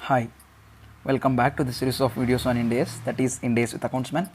Hi, welcome back to the series of videos on Ind AS, that is Ind AS with Accountsman.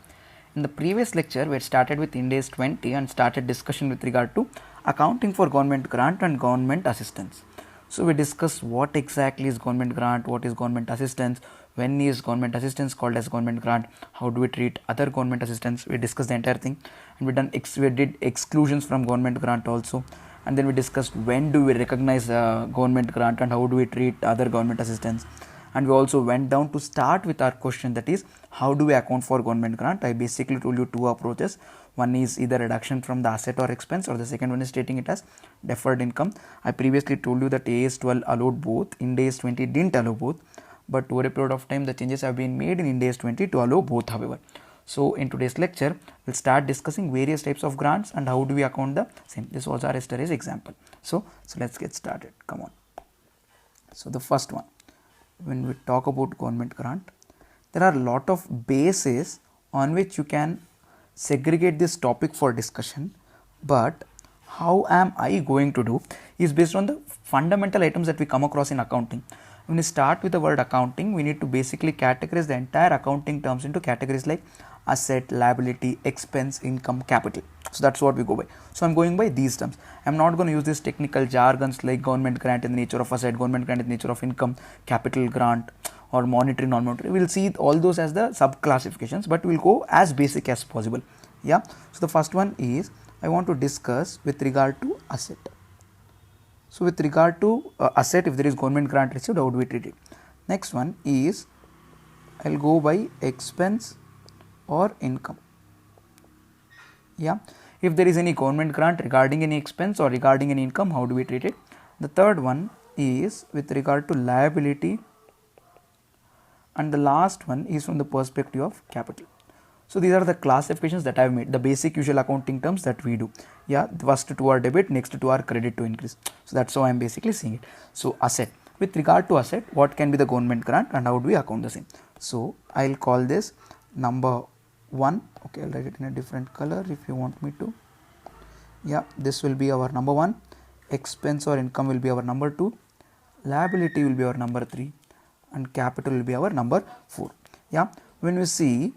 In the previous lecture, we had started with Ind AS 20 and started discussion with regard to accounting for government grant and government assistance. So we discussed what exactly is government grant, what is government assistance, when is government assistance called as government grant, how do we treat other government assistance. We discussed the entire thing, and we did exclusions from government grant also, and then we discussed when do we recognize government grant and how do we treat other government assistance. And we also went down to start with our question, that is how do we account for government grant. I basically told you two approaches. One is either reduction from the asset or expense, or the second one is stating it as deferred income. I previously told you that AS 12 allowed both, Ind AS 20 didn't allow both, but over a period of time the changes have been made in Ind AS 20 to allow both, however. So in today's lecture we'll start discussing various types of grants and how do we account the same. This was our yesterday's example. So let's get started. Come on. So the first one, when we talk about government grant, there are a lot of bases on which you can segregate this topic for discussion, but how am I going to do is based on the fundamental items that we come across in accounting. When we start with the word accounting, we need to basically categorize the entire accounting terms into categories like asset, liability, expense, income, capital. So that's what we go by. So I'm going by these terms. I'm not going to use these technical jargons like government grant in the nature of asset, government grant in the nature of income, capital grant, or monetary, non-monetary. We'll see all those as the sub classifications, but we'll go as basic as possible. Yeah. So the first one is I want to discuss with regard to asset. So with regard to asset, if there is government grant received, how do we treat it? Next one is I'll go by expense or income. Yeah, if there is any government grant regarding any expense or regarding any income, how do we treat it? The third one is with regard to liability, and the last one is from the perspective of capital. So these are the classifications that I have made, the basic usual accounting terms that we do. Yeah, the first two are debit, next two are credit to increase. So that's how I am basically seeing it. So asset, with regard to asset, what can be the government grant and how do we account the same? So I'll call this number 1. Okay, I'll write it in a different color if you want me to. Yeah, this will be our number 1. Expense or income will be our number 2. Liability will be our number 3, and capital will be our number 4. Yeah, when we see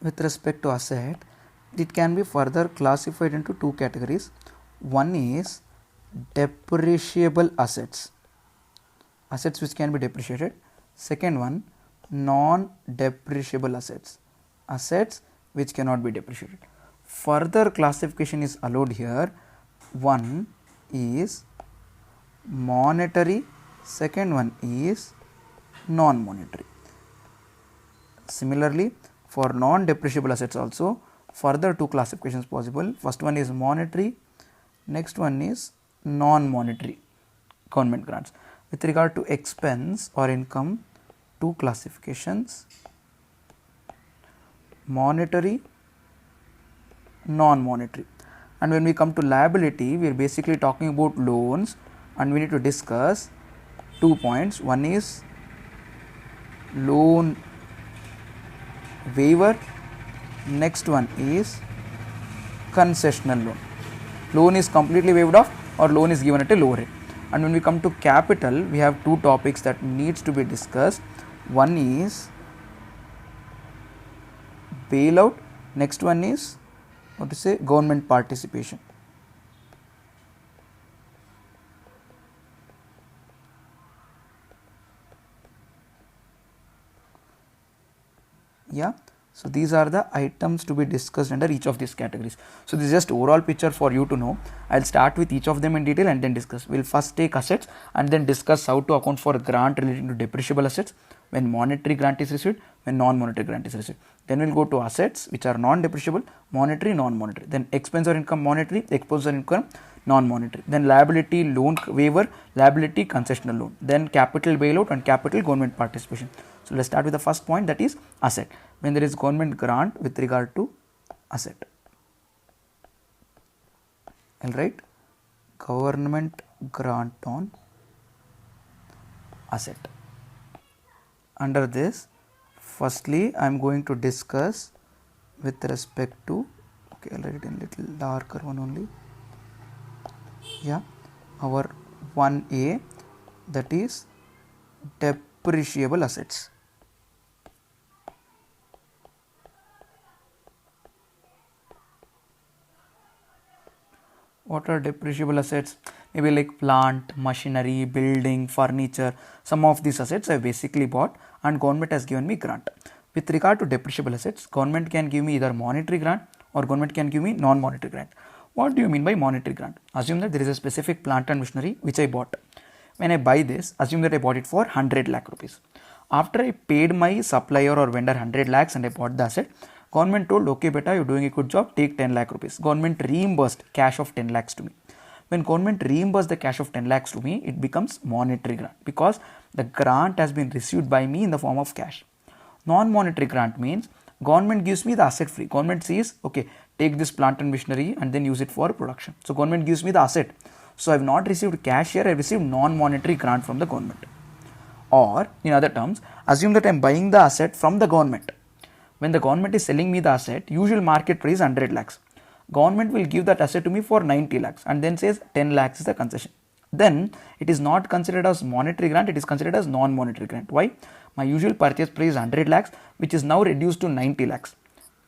with respect to asset, it can be further classified into two categories. One is depreciable assets, assets which can be depreciated. Second one, non-depreciable assets, assets which cannot be depreciated. Further classification is allowed here. One is monetary, second one is non-monetary. Similarly, for non-depreciable assets also further two classifications possible. First one is monetary, next one is non-monetary government grants. With regard to expense or income, two classifications: monetary, non-monetary. And when we come to liability, we are basically talking about loans, and we need to discuss 2 points. One is loan waiver, next one is concessional loan. Loan is completely waived off or loan is given at a lower rate. And when we come to capital, we have two topics that needs to be discussed. One is bailout, next one is government participation. Yeah, so these are the items to be discussed under each of these categories. So this is just overall picture for you to know. I'll start with each of them in detail and then discuss. We'll first take assets and then discuss how to account for a grant relating to depreciable assets, when monetary grant is received, when non-monetary grant is received. Then we'll go to assets which are non-depreciable, monetary, non-monetary. Then expense or income monetary, expense or income non-monetary. Then liability loan waiver, liability concessional loan. Then capital bailout and capital government participation. So let's start with the first point, that is asset. When there is government grant with regard to asset, I'll write government grant on asset. Under this, firstly I am going to discuss with respect to, okay, I'll write it in little darker one only. Yeah, our 1A, that is depreciable assets. What are depreciable assets? Maybe like plant, machinery, building, furniture. Some of these assets I basically bought and government has given me grant. With regard to depreciable assets, government can give me either monetary grant or government can give me non-monetary grant. What do you mean by monetary grant? Assume that there is a specific plant and machinery which I bought. When I buy this, assume that I bought it for 100 lakh rupees. After I paid my supplier or vendor 100 lakhs and I bought the asset, government told, okay beta, you're doing a good job, take 10 lakh rupees. Government reimbursed cash of 10 lakhs to me. When government reimbursed the cash of 10 lakhs to me, it becomes monetary grant because the grant has been received by me in the form of cash. Non-monetary grant means government gives me the asset free. Government says, okay, take this plant and machinery and then use it for production. So government gives me the asset. So I have not received cash here, I received non-monetary grant from the government. Or in other terms, assume that I am buying the asset from the government. When the government is selling me the asset, usual market price 100 lakhs. Government will give that asset to me for 90 lakhs and then says 10 lakhs is the concession. Then it is not considered as monetary grant, it is considered as non-monetary grant. Why? My usual purchase price is 100 lakhs which is now reduced to 90 lakhs.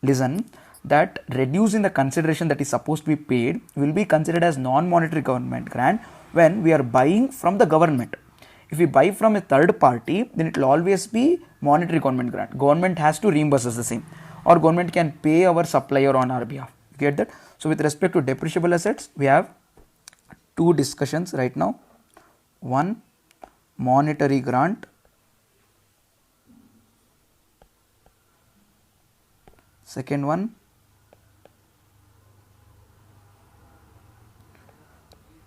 Listen, that reducing the consideration that is supposed to be paid will be considered as non-monetary government grant when we are buying from the government. If we buy from a third party, then it will always be monetary government grant. Government has to reimburse us the same, or government can pay our supplier on our behalf. You get that? So with respect to depreciable assets, we have two discussions right now. One, monetary grant. Second one,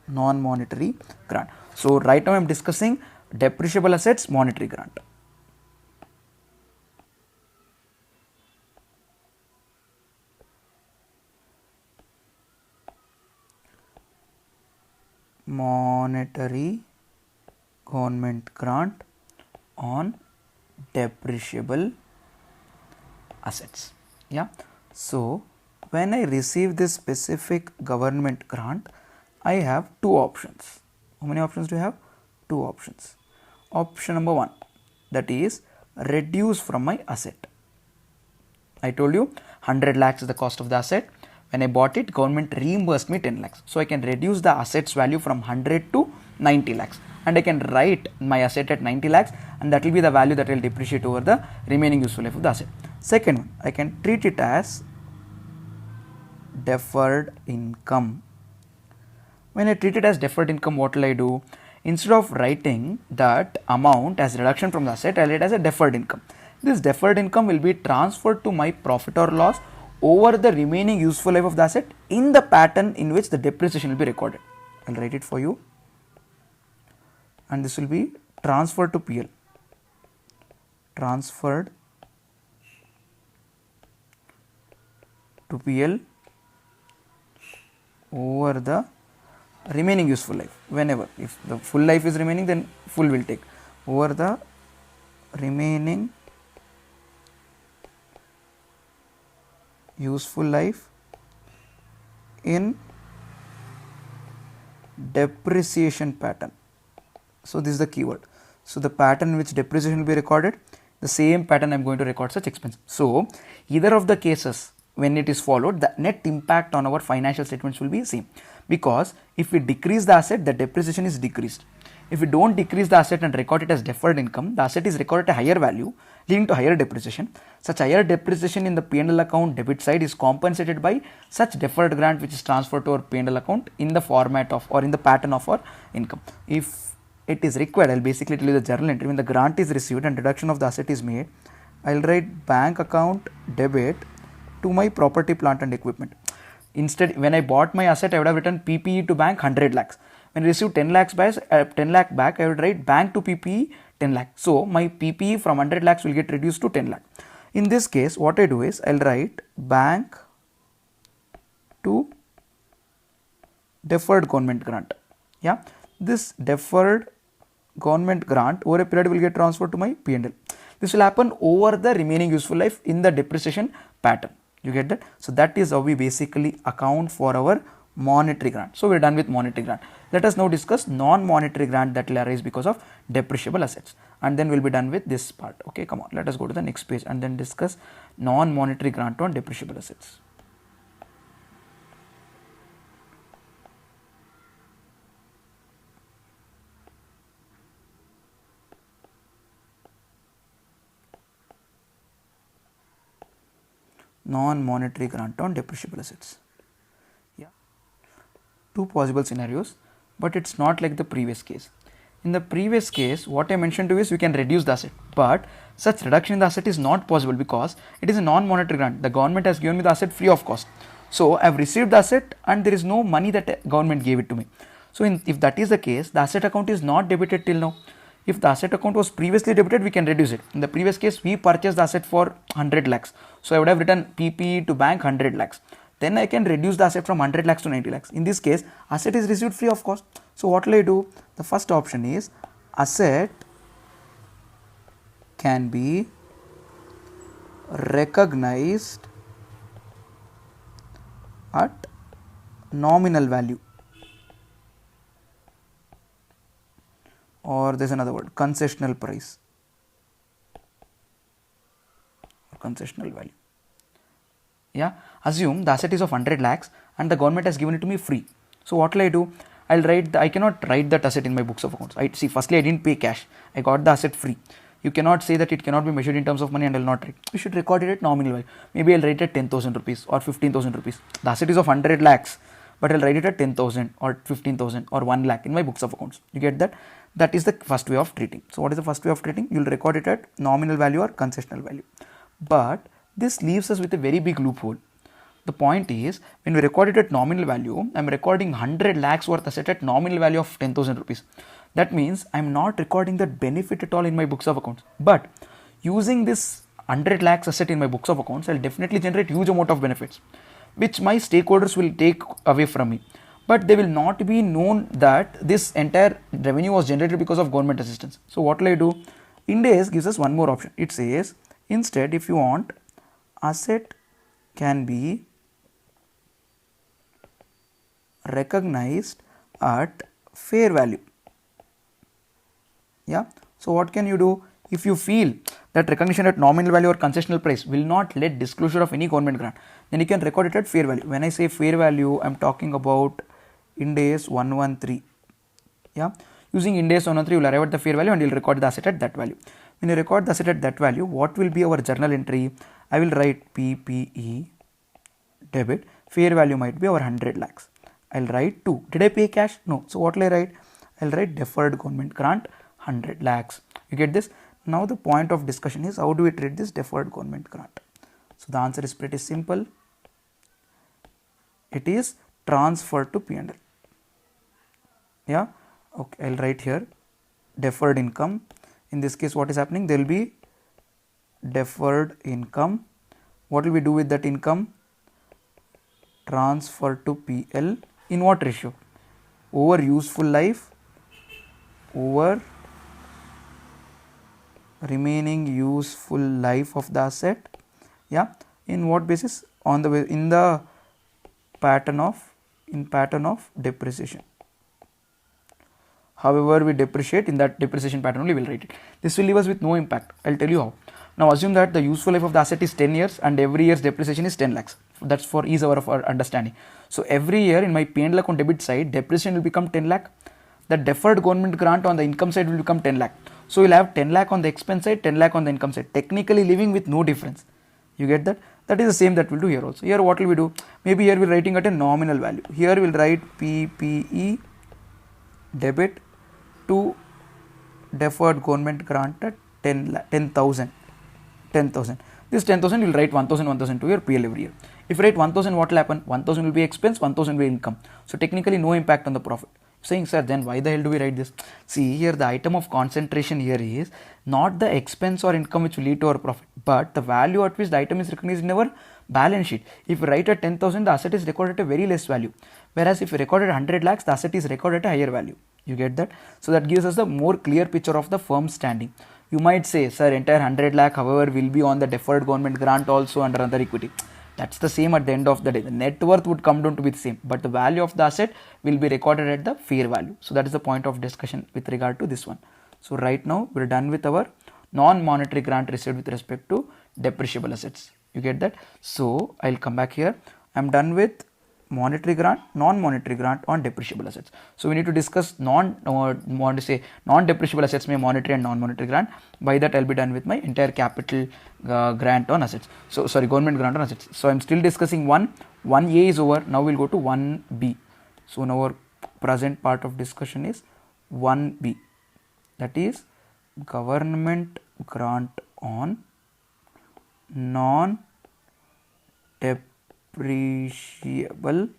non-monetary grant. So right now I am discussing depreciable assets, monetary grant. Monetary government grant on depreciable assets. Yeah. So when I receive this specific government grant, I have two options. How many options do you have? Two options. Option number one, that is reduce from my asset. I told you 100 lakhs is the cost of the asset. When I bought it, government reimbursed me 10 lakhs. So I can reduce the assets value from 100 to 90 lakhs. And I can write my asset at 90 lakhs and that will be the value that will depreciate over the remaining useful life of the asset. Second one, I can treat it as deferred income. When I treat it as deferred income, what will I do? Instead of writing that amount as reduction from the asset, I will write it as a deferred income. This deferred income will be transferred to my profit or loss over the remaining useful life of the asset in the pattern in which the depreciation will be recorded. I will write it for you. And this will be transferred to PL. Transferred to PL over the remaining useful life. Whenever, if the full life is remaining, then full will take over the remaining useful life in depreciation pattern. So this is the keyword. So the pattern in which depreciation will be recorded, the same pattern I am going to record such expense. So either of the cases, when it is followed, the net impact on our financial statements will be same, because if we decrease the asset, the depreciation is decreased. If we don't decrease the asset and record it as deferred income, the asset is recorded at a higher value, leading to higher depreciation. Such higher depreciation in the P&L account debit side is compensated by such deferred grant which is transferred to our P&L account in the format of or in the pattern of our income. If it is required, I will basically tell you the journal entry. When the grant is received and reduction of the asset is made, I will write bank account debit to my property, plant and equipment. Instead, when I bought my asset, I would have written PPE to bank 100 lakhs. When I received 10 lakhs back, I would write bank to PPE 10 lakh. So my PPE from 100 lakhs will get reduced to 10 lakh. In this case, what I do is I will write bank to deferred government grant. Yeah, this deferred government grant over a period will get transferred to my P&L. This will happen over the remaining useful life in the depreciation pattern. You get that? So that is how we basically account for our monetary grant. So we're done with monetary grant. Let us now discuss non-monetary grant that will arise because of depreciable assets, and then we'll be done with this part. Okay, come on, let us go to the next page and then discuss non-monetary grant on depreciable assets. Non-monetary grant on depreciable assets. Yeah, two possible scenarios, but it's not like the previous case. In the previous case, what I mentioned to you is we can reduce the asset, but such reduction in the asset is not possible because it is a non-monetary grant. The government has given me the asset free of cost. So I've received the asset and there is no money that government gave it to me. So if that is the case, the asset account is not debited till now. If the asset account was previously debited, we can reduce it. In the previous case, we purchased the asset for 100 lakhs. So I would have written PP to bank 100 lakhs. Then I can reduce the asset from 100 lakhs to 90 lakhs. In this case, asset is received free of cost. So what will I do? The first option is asset can be recognized at nominal value, or there's another word, concessional price or concessional value. Yeah, assume the asset is of 100 lakhs and the government has given it to me free. So what will I do? I cannot write that asset in my books of accounts. Firstly I didn't pay cash, I got the asset free. You cannot say that it cannot be measured in terms of money and I will not write. You should record it at nominal value. Maybe I'll write it at 10,000 rupees or 15,000 rupees. The asset is of 100 lakhs, but I'll write it at 10,000 or 15,000 or 1 lakh in my books of accounts. You get that? That is the first way of treating. So what is the first way of treating? You will record it at nominal value or concessional value. But this leaves us with a very big loophole. The point is, when we record it at nominal value, I am recording 100 lakhs worth asset at nominal value of 10,000 rupees. That means I am not recording that benefit at all in my books of accounts. But using this 100 lakhs asset in my books of accounts, I will definitely generate huge amount of benefits, which my stakeholders will take away from me. But they will not be known that this entire revenue was generated because of government assistance. So what will I do? Ind AS gives us one more option. It says, instead, if you want, asset can be recognized at fair value. Yeah, so what can you do? If you feel that recognition at nominal value or concessional price will not let disclosure of any government grant, then you can record it at fair value. When I say fair value, I am talking about Ind AS 113. Yeah, using Ind AS 113, you will arrive at the fair value and you will record the asset at that value. When you record the asset at that value, what will be our journal entry? I will write PPE debit, fair value might be our 100 lakhs. I'll write 2. Did I pay cash? No. So what will I write? I'll write deferred government grant 100 lakhs. You get this? Now the point of discussion is, how do we treat this deferred government grant? So the answer is pretty simple. It is transferred to P&L. Yeah. Okay. I'll write here deferred income. In this case, what is happening? There will be deferred income. What will we do with that income? Transfer to PL in what ratio? Over useful life over remaining useful life of the asset. Yeah, in what basis? On the in the pattern of depreciation. However we depreciate, in that depreciation pattern only we will write it. This will leave us with no impact. I'll tell you how. Now assume that the useful life of the asset is 10 years and every year's depreciation is 10 lakhs. That's for ease of our understanding. So every year in my P&L account debit side, depreciation will become 10 lakh. The deferred government grant on the income side will become 10 lakh. So we'll have 10 lakh on the expense side, 10 lakh on the income side, technically living with no difference. You get that? That is the same that we'll do here also. Here what will we do? Maybe here we're writing at a nominal value. Here we'll write PPE debit to deferred government grant at 10,000. This 10,000 will write 1,000 to your PL every year. If you write 1,000, what will happen? 1,000 will be expense, 1,000 will be income. So technically no impact on the profit. Saying, sir, then why the hell do we write this? See, here the item of concentration here is not the expense or income which will lead to our profit, but the value at which the item is recognized in our balance sheet. If we write at 10,000, the asset is recorded at a very less value. Whereas if we recorded 100 lakhs, the asset is recorded at a higher value. You get that? So that gives us the more clear picture of the firm's standing. You might say, sir, entire 100 lakh, however, will be on the deferred government grant also under other equity. That's the same at the end of the day. The net worth would come down to be the same, but the value of the asset will be recorded at the fair value. So that is the point of discussion with regard to this one. So right now we're done with our non-monetary grant received with respect to depreciable assets. You get that? So I'll come back here. I'm done with monetary grant, non-monetary grant on depreciable assets. So we need to discuss non-depreciable assets, may monetary and non-monetary grant. By that I'll be done with my entire capital grant on assets. So sorry, government grant on assets. So I'm still discussing 1A is over. Now we'll go to 1B. So now our present part of discussion is 1B. That is government grant on non-depreciable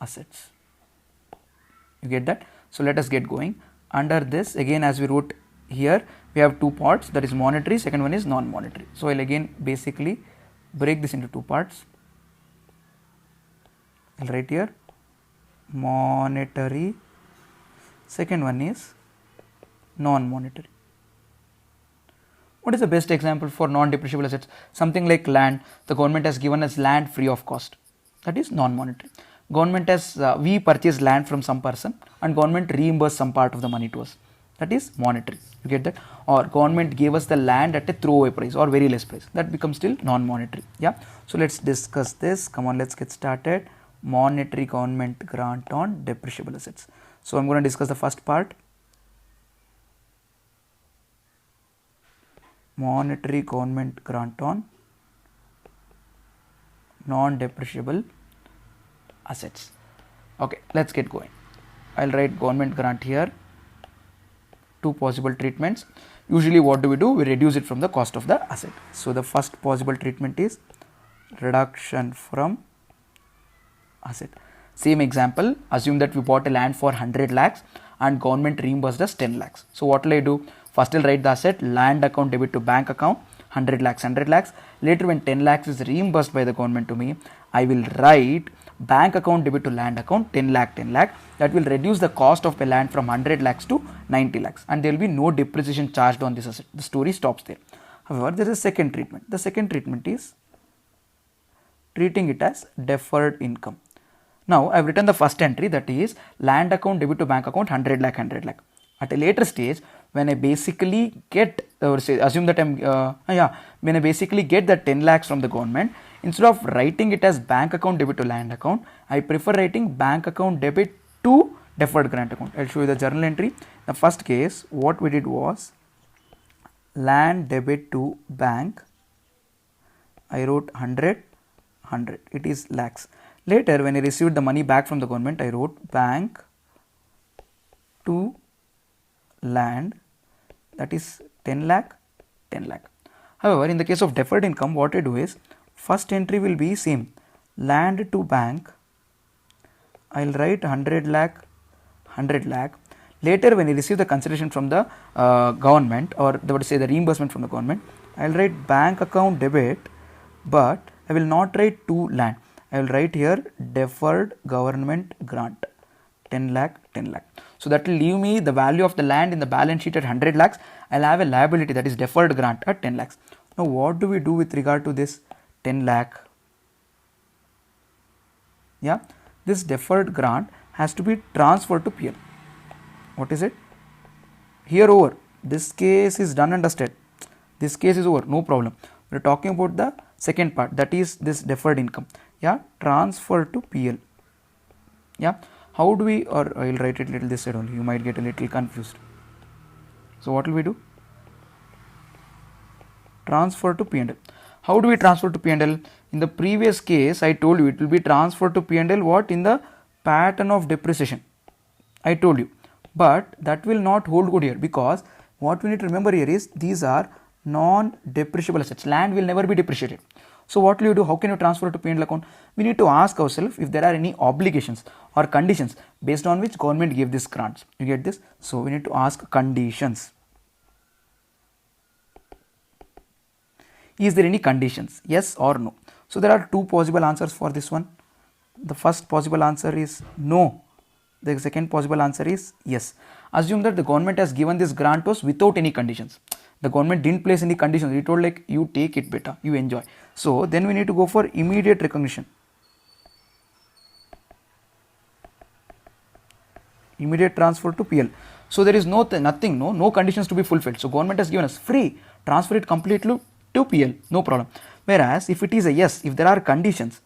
assets. You get that? So let us get going. Under this, again, as we wrote here, we have two parts, that is monetary, second one is non-monetary. So I'll again basically break this into two parts. I'll write here monetary, second one is non-monetary. What is the best example for non-depreciable assets? Something like land. The government has given us land free of cost. That is non-monetary. Government has, we purchased land from some person and government reimbursed some part of the money to us. That is monetary. You get that? Or government gave us the land at a throwaway price or very less price. That becomes still non-monetary. Yeah. So let's discuss this. Come on, let's get started. Monetary government grant on depreciable assets. So I'm going to discuss the first part. Monetary government grant on non-depreciable assets. Okay, let's get going. I'll write government grant here. Two possible treatments. Usually what do? We reduce it from the cost of the asset. So the first possible treatment is reduction from asset. Same example, assume that we bought a land for 100 lakhs and government reimbursed us 10 lakhs. So what will I do? First I'll write the asset, land account debit to bank account, 100 lakhs. Later when 10 lakhs is reimbursed by the government to me, I will write bank account debit to land account 10 lakh. That will reduce the cost of the land from 100 lakhs to 90 lakhs and there will be no depreciation charged on this asset. The story stops there. However, there is a second treatment. The second treatment is treating it as deferred income. Now I've written the first entry, that is land account debit to bank account 100 lakh. At a later stage, when I basically get, assume that when I basically get the 10 lakhs from the government, instead of writing it as bank account debit to land account, I prefer writing bank account debit to deferred grant account. I'll show you the journal entry. The first case, what we did was land debit to bank. I wrote 100. It is lakhs. Later, when I received the money back from the government, I wrote bank to land, that is 10 lakh. However, in the case of deferred income, what I do is first entry will be same, land to bank. I'll write 100 lakh. Later, when I receive the consideration from the government, or they would say the reimbursement from the government, I'll write bank account debit, but I will not write to land. I will write here deferred government grant 10 lakh. So that will leave me the value of the land in the balance sheet at 100 lakhs. I'll have a liability, that is deferred grant, at 10 lakhs. Now what do we do with regard to this 10 lakh? Yeah, this deferred grant has to be transferred to PL. What is it? Here over, this case is done and dusted. This case is over, no problem. We're talking about the second part, that is this deferred income. Yeah, transfer to PL. Yeah, how do we, or I will write it little this side only, you might get a little confused. So what will we do? Transfer to P&L. How do we transfer to P&L? In the previous case, I told you it will be transferred to P&L what? In the pattern of depreciation. I told you. But that will not hold good here, because what we need to remember here is these are non-depreciable assets. Land will never be depreciated. So what will you do? How can you transfer to P&L account? We need to ask ourselves if there are any obligations or conditions based on which government gave this grants. You get this? So we need to ask conditions. Is there any conditions? Yes or no? So there are two possible answers for this one. The first possible answer is no. The second possible answer is yes. Assume that the government has given this grant to us without any conditions. The government didn't place any conditions. He told like, you take it beta, you enjoy. So then we need to go for immediate recognition. Immediate transfer to PL. So there is no conditions to be fulfilled. So government has given us free, transfer it completely to PL, no problem. Whereas if it is a yes, if there are conditions,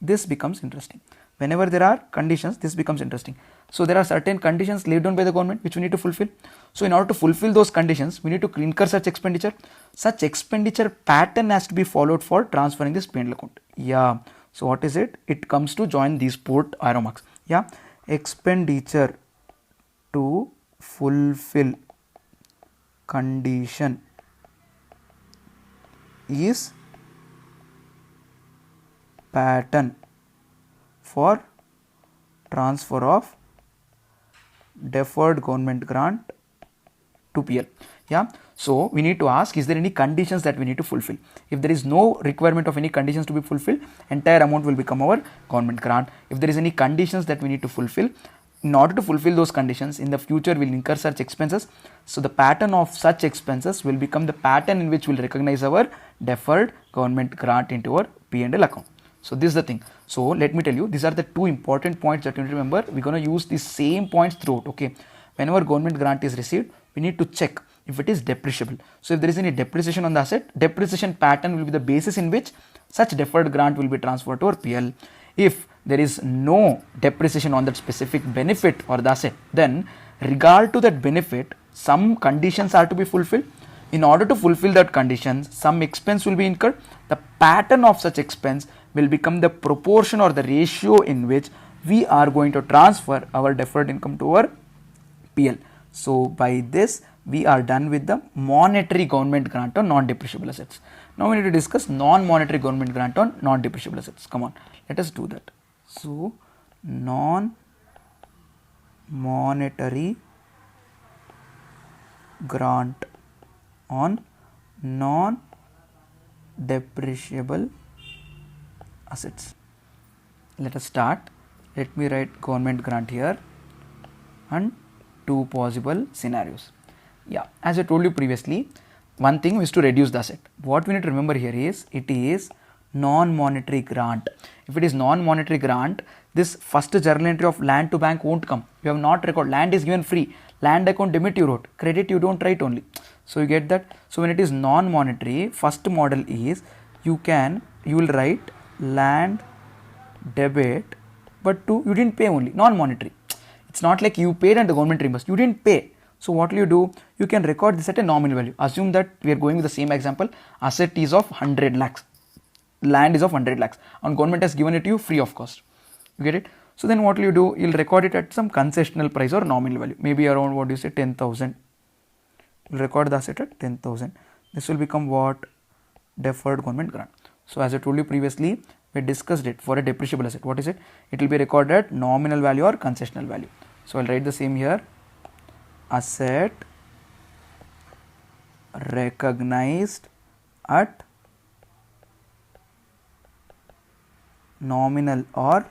this becomes interesting. Whenever there are conditions, this becomes interesting. So there are certain conditions laid down by the government which we need to fulfill. So in order to fulfill those conditions, we need to incur such expenditure. Such expenditure pattern has to be followed for transferring this P&L account. Yeah. So what is it? It comes to join these port arrow marks. Yeah. Expenditure to fulfill condition is pattern for transfer of deferred government grant to PL. Yeah. So we need to ask, is there any conditions that we need to fulfill? If there is no requirement of any conditions to be fulfilled, entire amount will become our government grant. If there is any conditions that we need to fulfill, in order to fulfill those conditions, in the future we will incur such expenses. So the pattern of such expenses will become the pattern in which we will recognize our deferred government grant into our P&L account. So this is the thing. So let me tell you, these are the two important points that you need to remember. We're going to use these same points throughout. Okay. Whenever government grant is received, we need to check if it is depreciable. So if there is any depreciation on the asset, depreciation pattern will be the basis in which such deferred grant will be transferred to our PL. If there is no depreciation on that specific benefit or the asset, then regard to that benefit, some conditions are to be fulfilled. In order to fulfill that conditions, some expense will be incurred. The pattern of such expense will become the proportion or the ratio in which we are going to transfer our deferred income to our PL. So by this we are done with the monetary government grant on non-depreciable assets. Now we need to discuss non-monetary government grant on non-depreciable assets. Come on, let us do that. So non-monetary grant on non-depreciable assets. Let us start. Let me write government grant here and two possible scenarios. Yeah, as I told you previously, one thing is to reduce the asset. What we need to remember here is it is non-monetary grant. If it is non-monetary grant, this first journal entry of land to bank won't come. You have not recorded. Land is given free. Land account debit you wrote. Credit you don't write only. So you get that. So when it is non-monetary, first model is you will write land debit, but you didn't pay only. Non-monetary. It's not like you paid and the government reimbursed. You didn't pay. So what will you do? You can record this at a nominal value. Assume that we are going with the same example. Asset is of 100 lakhs. Land is of 100 lakhs. And government has given it to you free of cost. You get it? So then what will you do? You'll record it at some concessional price or nominal value. Maybe around what you say 10,000. You'll record the asset at 10,000. This will become what? Deferred government grant. So as I told you previously, we discussed it for a depreciable asset. What is it? It will be recorded at nominal value or concessional value. So I'll write the same here. Asset recognized at nominal or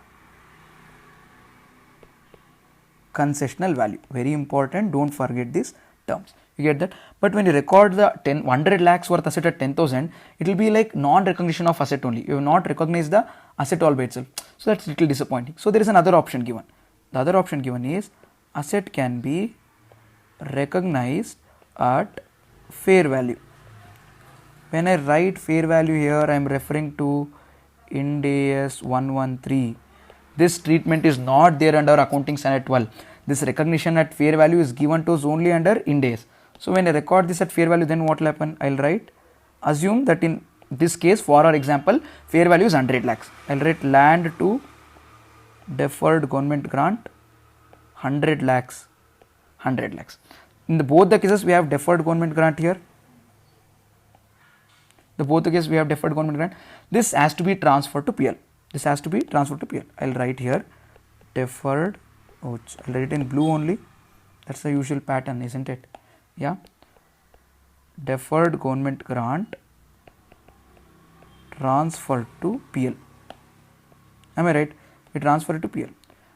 concessional value. Very important, don't forget these terms. You get that? But when you record the 100 lakhs worth asset at 10,000, it will be like non-recognition of asset only. You have not recognized the asset all by itself. So that's little disappointing. So there is another option given. The other option given is asset can be recognized at fair value. When I write fair value here, I am referring to Ind AS 113. This treatment is not there under accounting standard 12. This recognition at fair value is given to us only under Ind AS. So when I record this at fair value, then what will happen? I will write, assume that in this case for our example, fair value is 100 lakhs. I will write land to deferred government grant 100 lakhs. 100 lakhs. In both the cases we have deferred government grant here. Both the cases we have deferred government grant. This has to be transferred to PL. This has to be transferred to PL. I will write here deferred. I will write it in blue only. That's the usual pattern, isn't it? Yeah. Deferred government grant transferred to PL. Am I right? We transfer it to PL.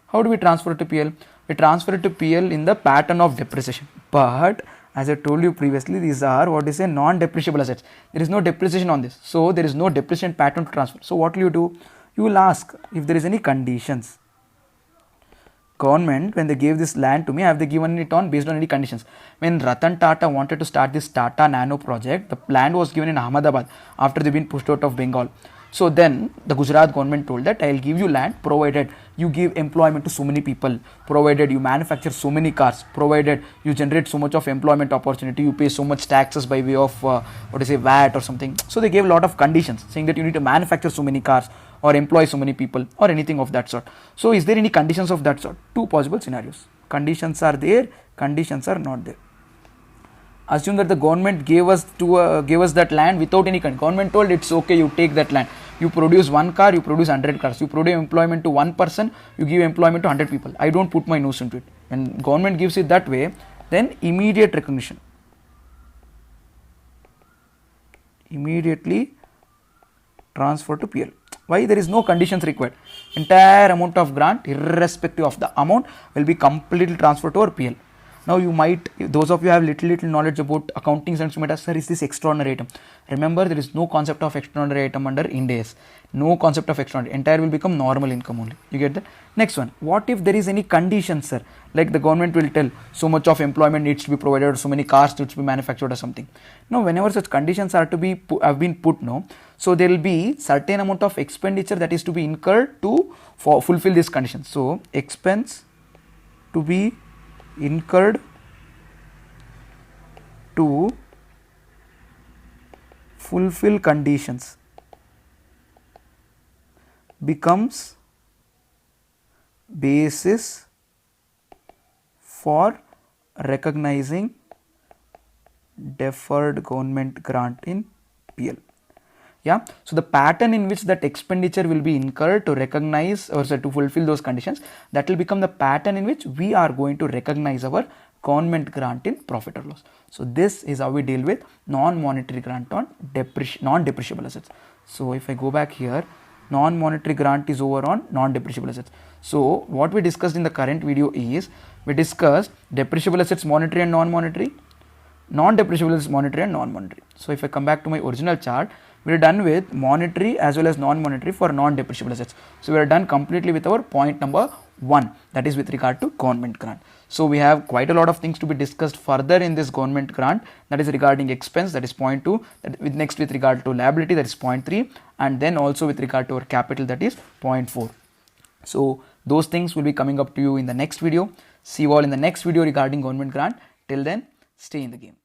How do we transfer it to PL? We transfer it to PL in the pattern of depreciation. But As I told you previously, these are what is a non-depreciable assets. There is no depreciation on this, so there is no depreciation pattern to transfer. So what will you do? You will ask if there is any conditions. Government, when they gave this land to me, have they given it on based on any conditions? When Ratan Tata wanted to start this Tata Nano project, the land was given in Ahmedabad after they've been pushed out of Bengal. So then the Gujarat government told that I will give you land provided you give employment to so many people, provided you manufacture so many cars, provided you generate so much of employment opportunity, you pay so much taxes by way of VAT or something. So they gave a lot of conditions saying that you need to manufacture so many cars or employ so many people or anything of that sort. So is there any conditions of that sort? Two possible scenarios. Conditions are there, conditions are not there. Assume that the government gave us that land without any condition. Government told it's okay, you take that land. You produce one car, you produce 100 cars. You produce employment to one person, you give employment to 100 people. I don't put my nose into it. When government gives it that way, then immediate recognition. Immediately transfer to PL. Why? There is no conditions required. Entire amount of grant, irrespective of the amount, will be completely transferred to our PL. Now you might, those of you have little knowledge about accounting sense, you might ask, sir, is this extraordinary item? Remember, there is no concept of extraordinary item under Ind AS. No concept of extraordinary. Entire will become normal income only. You get that? Next one. What if there is any condition, sir? Like the government will tell so much of employment needs to be provided, or so many cars needs to be manufactured or something. Now, whenever such conditions are to be have been put, no, so there will be certain amount of expenditure that is to be incurred to fulfill these conditions. So expense to be incurred to fulfill conditions becomes basis for recognizing deferred government grant in PL. Yeah, so the pattern in which that expenditure will be incurred to recognize or to fulfill those conditions, that will become the pattern in which we are going to recognize our government grant in profit or loss. So this is how we deal with non-monetary grant on non-depreciable assets. So if I go back here, non-monetary grant is over on non-depreciable assets. So what we discussed in the current video is, we discussed depreciable assets monetary and non-monetary, non-depreciable assets monetary and non-monetary. So if I come back to my original chart, we are done with monetary as well as non-monetary for non-depreciable assets. So we are done completely with our point number 1, that is with regard to government grant. So we have quite a lot of things to be discussed further in this government grant, that is regarding expense, that is point 2, next with regard to liability, that is point 3, and then also with regard to our capital, that is point 4. So those things will be coming up to you in the next video. See you all in the next video regarding government grant. Till then, stay in the game.